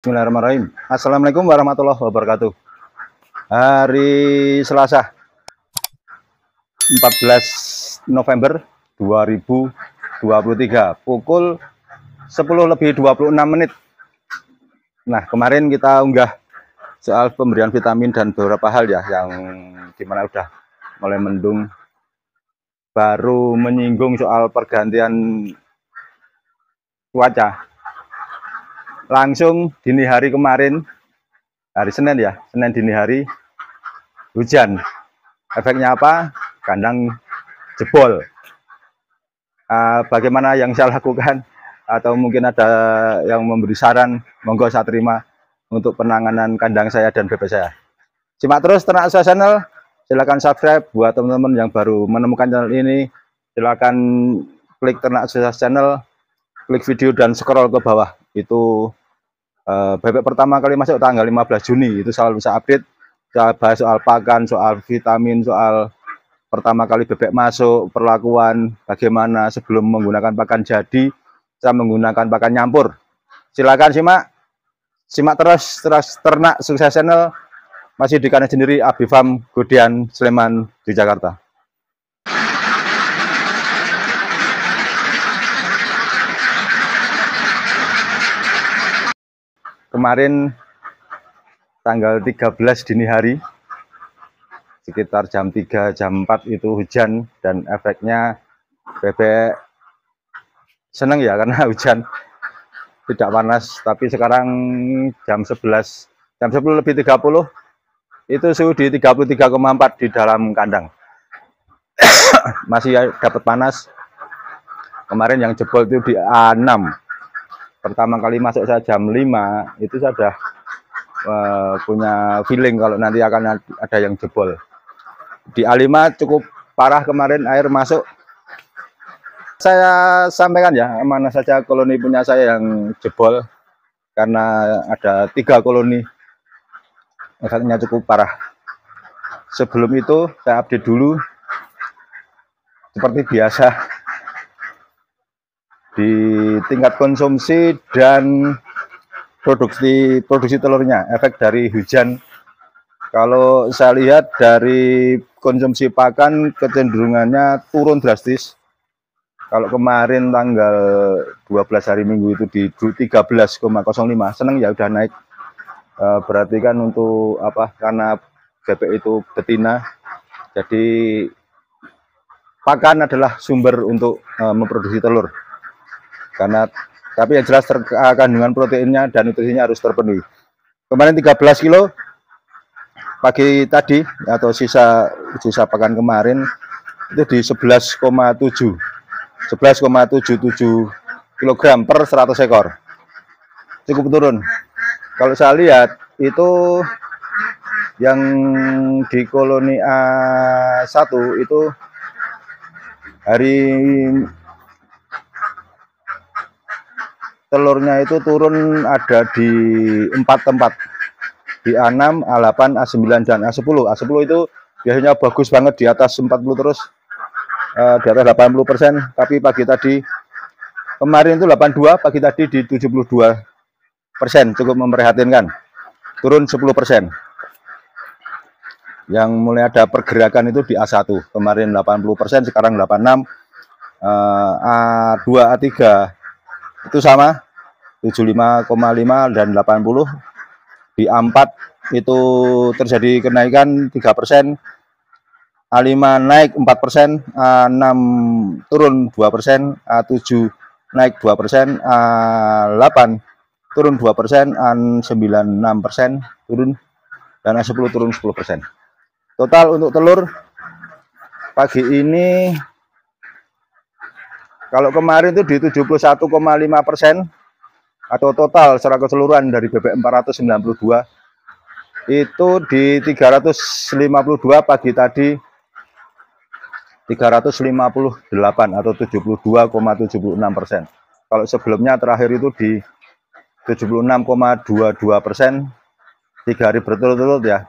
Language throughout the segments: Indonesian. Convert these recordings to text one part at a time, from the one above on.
Bismillahirrahmanirrahim. Assalamualaikum warahmatullahi wabarakatuh. Hari Selasa 14 November 2023 pukul 10:26. Nah, kemarin kita unggah soal pemberian vitamin dan beberapa hal ya, yang dimana udah mulai mendung. Baru menyinggung soal pergantian cuaca. Langsung dini hari kemarin, hari Senin ya, Senin dini hari hujan. Efeknya apa? Kandang jebol. Bagaimana yang saya lakukan, atau mungkin ada yang memberi saran, monggo saya terima untuk penanganan kandang saya dan bebek saya. Simak terus Ternak Sukses Channel. Silakan subscribe buat teman-teman yang baru menemukan channel ini. Silakan klik Ternak Sukses Channel, klik video dan scroll ke bawah. Itu bebek pertama kali masuk tanggal 15 Juni. Itu selalu bisa update. Saya bahas soal pakan, soal vitamin, soal pertama kali bebek masuk, perlakuan, bagaimana sebelum menggunakan pakan jadi, saya menggunakan pakan nyampur. Silakan simak terus Ternak Sukses Channel, masih di kanan sendiri Abi Farm Gudian Sleman di Jakarta. Kemarin tanggal 13 dini hari, sekitar jam 3, jam 4 itu hujan, dan efeknya bebek seneng ya karena hujan, tidak panas. Tapi sekarang jam 11, jam 10:30 itu suhu di 33,4 di dalam kandang. Masih dapat panas. Kemarin yang jebol itu di A6. Pertama kali masuk saya jam 5, itu saya sudah punya feeling kalau nanti akan ada yang jebol. Di A5 cukup parah kemarin, air masuk. Saya sampaikan ya, mana saja koloni punya saya yang jebol, karena ada 3 koloni. Efeknya cukup parah. Sebelum itu saya update dulu, seperti biasa, di tingkat konsumsi dan produksi telurnya, efek dari hujan. Kalau saya lihat dari konsumsi pakan, kecenderungannya turun drastis. Kalau kemarin tanggal 12 hari Minggu itu di 13,05, seneng ya udah naik. Berarti kan untuk apa? Karena bebek itu betina, jadi pakan adalah sumber untuk memproduksi telur. Tapi yang jelas kandungan proteinnya dan nutrisinya harus terpenuhi. Kemarin 13 kilo pagi tadi, atau sisa pakan kemarin itu di 11,77 kg per 100 ekor. Cukup turun. Kalau saya lihat itu yang di koloni A1 itu hari telurnya itu turun ada di 4 tempat, di A6, A8, A9, dan A10. A10 itu biasanya bagus banget, di atas 40 terus, di atas 80%. Tapi pagi tadi, kemarin itu 82, pagi tadi di 72%, cukup memprihatinkan, turun 10%. Yang mulai ada pergerakan itu di A1, kemarin 80%, sekarang 86. A2, A3 itu sama, 75,5 dan 80. Di A4 itu terjadi kenaikan 3%, A5 naik 4%, A6 turun 2%, A7 naik 2%, A8 turun 2%, A9 6% turun, dan A10 turun 10%. Total untuk telur pagi ini, kalau kemarin itu di 71,5%, atau total secara keseluruhan dari bebek 492, itu di 352 pagi tadi 358, atau 72,76%. Kalau sebelumnya terakhir itu di 76,22%, 3 hari berturut-turut ya.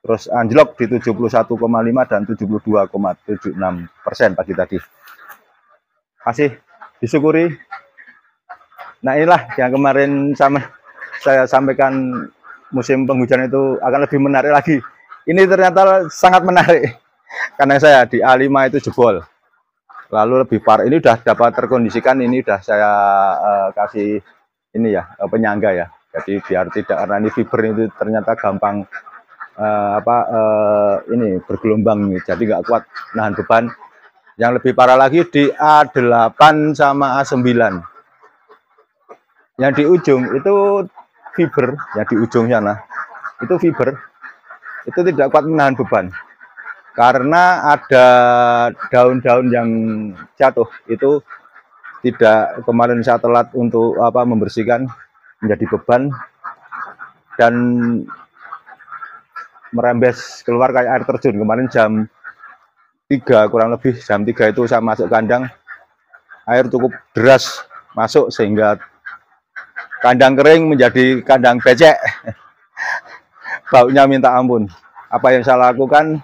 Terus anjlok di 71,5 dan 72,76% pagi tadi. Masih disyukuri. Nah, inilah yang kemarin sama saya sampaikan musim penghujan itu akan lebih menarik lagi. Ini ternyata sangat menarik. Kandang saya di A5 itu jebol. Lalu lebih parah, ini udah dapat terkondisikan, ini udah saya kasih ini ya, penyangga ya. Jadi biar tidak, karena ini fiber itu ternyata gampang ini bergelombang, jadi nggak kuat nahan beban. Yang lebih parah lagi di A8 sama A9. Yang di ujung itu fiber, yang di ujung sana itu fiber, itu tidak kuat menahan beban karena ada daun-daun yang jatuh. Itu tidak, kemarin saya telat untuk membersihkan, menjadi beban dan merembes keluar kayak air terjun. Kemarin jam 3 kurang lebih, jam 3 itu saya masuk kandang, air cukup deras masuk sehingga kandang kering menjadi kandang becek. Baunya minta ampun. Apa yang saya lakukan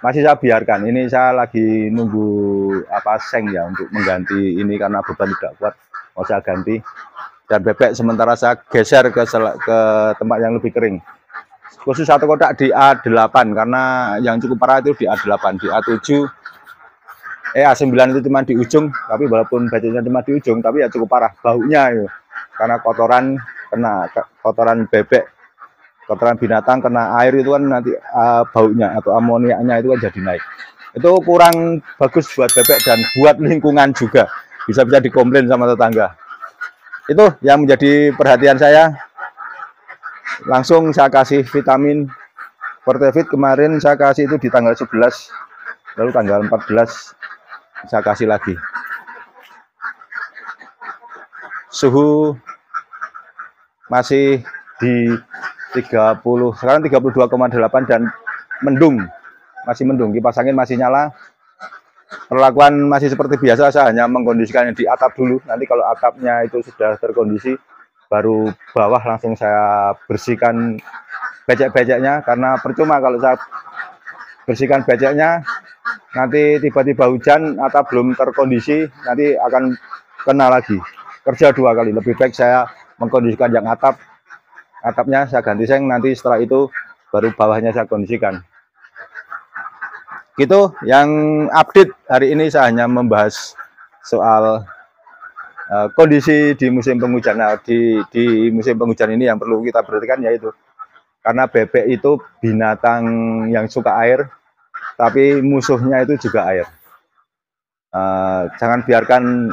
masih saya biarkan. Ini saya lagi nunggu seng ya untuk mengganti ini karena beban tidak kuat, mau saya ganti. Dan bebek sementara saya geser ke tempat yang lebih kering. Khusus satu kotak di A8 karena yang cukup parah itu di A8. Di A7 A9 itu cuma di ujung, tapi walaupun beceknya cuma di ujung, tapi ya cukup parah baunya ya. Karena kotoran bebek, kotoran binatang kena air itu kan nanti baunya atau amoniaknya itu kan jadi naik. Itu kurang bagus buat bebek dan buat lingkungan juga. Bisa-bisa dikomplain sama tetangga. Itu yang menjadi perhatian saya. Langsung saya kasih vitamin Fortevit. Kemarin saya kasih itu di tanggal 11, lalu tanggal 14 saya kasih lagi. Suhu masih di 30, sekarang 32,8 dan mendung, masih mendung, kipas angin masih nyala. Perlakuan masih seperti biasa, saya hanya mengkondisikannya di atap dulu. Nanti kalau atapnya itu sudah terkondisi, baru bawah langsung saya bersihkan becek-beceknya. Karena percuma kalau saya bersihkan beceknya, nanti tiba-tiba hujan, atap belum terkondisi, nanti akan kena lagi. Kerja 2 kali, lebih baik saya mengkondisikan yang atapnya saya ganti seng, nanti setelah itu baru bawahnya saya kondisikan. Gitu yang update hari ini. Saya hanya membahas soal kondisi di musim penghujan. Nah, di musim penghujan ini yang perlu kita perhatikan yaitu karena bebek itu binatang yang suka air, tapi musuhnya itu juga air. Jangan biarkan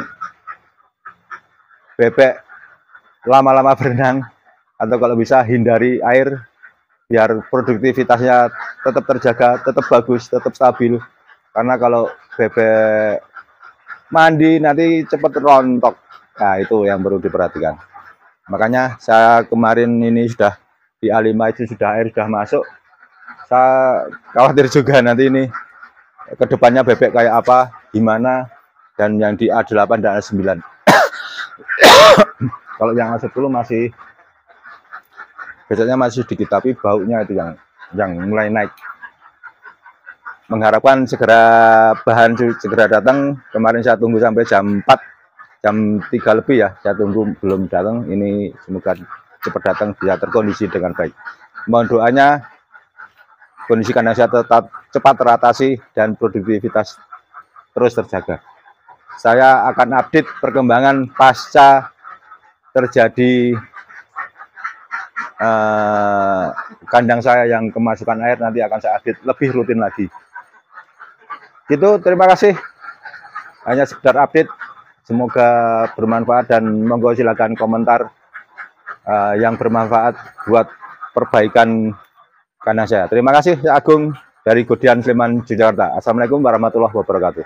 bebek lama-lama berenang, atau kalau bisa hindari air biar produktivitasnya tetap terjaga, tetap bagus, tetap stabil. Karena kalau bebek mandi nanti cepat rontok. Nah, itu yang perlu diperhatikan. Makanya saya kemarin ini sudah di A5 itu sudah air sudah masuk. Saya khawatir juga nanti ini kedepannya bebek kayak apa, gimana, dan yang di A8 dan A9. Kalau yang A10 masih beceknya masih sedikit, tapi baunya itu yang mulai naik. Mengharapkan segera bahan segera datang. Kemarin saya tunggu sampai jam 4, jam 3 lebih ya, saya tunggu belum datang. Ini semoga cepat datang, bisa terkondisi dengan baik. Mohon doanya kondisi kandang saya tetap cepat teratasi dan produktivitas terus terjaga. Saya akan update perkembangan pasca terjadi kandang saya yang kemasukan air, nanti akan saya update lebih rutin lagi. Gitu, terima kasih. Hanya sekedar update. Semoga bermanfaat dan monggo silakan komentar yang bermanfaat buat perbaikan kandang saya. Terima kasih, Agung dari Godian Sleman, Jakarta. Assalamualaikum warahmatullahi wabarakatuh.